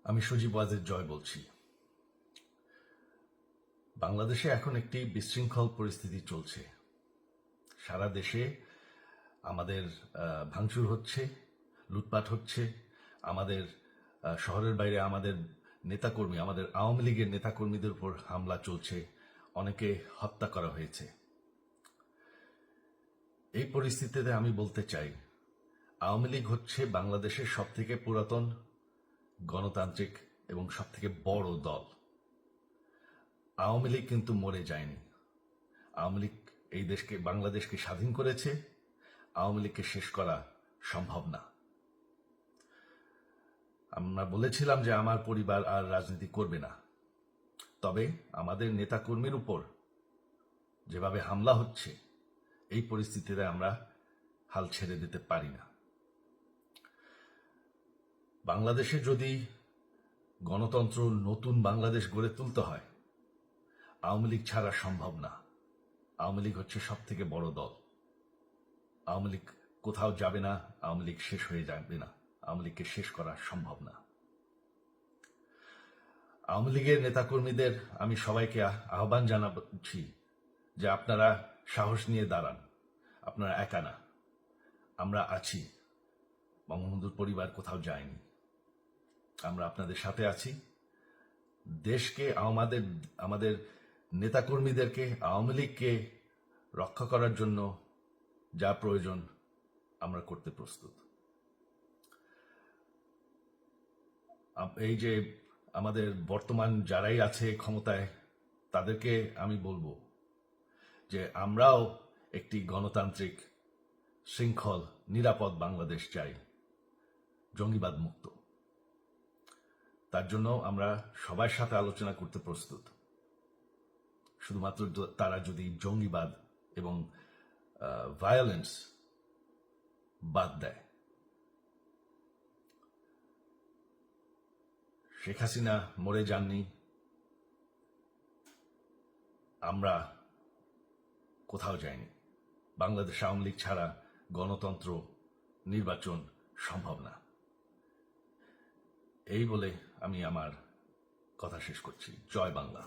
আমি সজীব ওয়াজেদ জয় বলছি। বাংলাদেশে এখন একটি বিশৃঙ্খল পরিস্থিতি চলছে। সারা দেশে আমাদের ভাঙচুর হচ্ছে, লুটপাট হচ্ছে। আমাদের শহরের বাইরে আমাদের নেতাকর্মী, আমাদের আওয়ামী লীগের নেতাকর্মীদের উপর হামলা চলছে, অনেকে হত্যা করা হয়েছে। এই পরিস্থিতিতে আমি বলতে চাই, আওয়ামী লীগ হচ্ছে বাংলাদেশের সবথেকে পুরাতন গণতান্ত্রিক এবং সবথেকে বড় দল। আওয়ামী লীগ কিন্তু মরে যায়নি। আওয়ামী লীগ এই দেশকে, বাংলাদেশকে স্বাধীন করেছে। আওয়ামী লীগকে শেষ করা সম্ভব না। আমরা বলেছিলাম যে আমার পরিবার আর রাজনীতি করবে না, তবে আমাদের নেতাকর্মীর উপর যেভাবে হামলা হচ্ছে, এই পরিস্থিতিতে আমরা হাল ছেড়ে দিতে পারি না। বাংলাদেশে যদি গণতন্ত্র, নতুন বাংলাদেশ গড়ে তুলতে হয়, আওয়ামী লীগ ছাড়া সম্ভব না। আওয়ামী লীগ হচ্ছে সব থেকে বড় দল। আওয়ামী লীগ কোথাও যাবে না, আওয়ামী লীগ শেষ হয়ে যাবে না। আওয়ামী লীগকে শেষ করা সম্ভব না। আওয়ামী লীগের নেতাকর্মীদের আমি সবাইকে আহ্বান জানাচ্ছি যে আপনারা সাহস নিয়ে দাঁড়ান। আপনারা একা না, আমরা আছি। বঙ্গবন্ধুর পরিবার কোথাও যায়নি, আমরা আপনাদের সাথে আছি। দেশকে, আমাদের নেতাকর্মীদেরকে, আওয়ামী লীগকে রক্ষা করার জন্য যা প্রয়োজন আমরা করতে প্রস্তুত। এই যে আমাদের বর্তমান যারাই আছে ক্ষমতায়, তাদেরকে আমি বলবো যে আমরাও একটি গণতান্ত্রিক, শৃঙ্খল, নিরাপদ বাংলাদেশ চাই, জঙ্গিবাদ মুক্ত। তার জন্য আমরা সবার সাথে আলোচনা করতে প্রস্তুত। শুধুমাত্র তারা যদি জঙ্গিবাদ এবং ভায়োলেন্স বাদ দেয়। শেখ হাসিনা মরে যাননি, আমরা কোথাও যাইনি। বাংলাদেশ আওয়ামী লীগ ছাড়া গণতন্ত্র, নির্বাচন সম্ভব না। এই বলে আমি আমার কথা শেষ করছি। জয় বাংলা।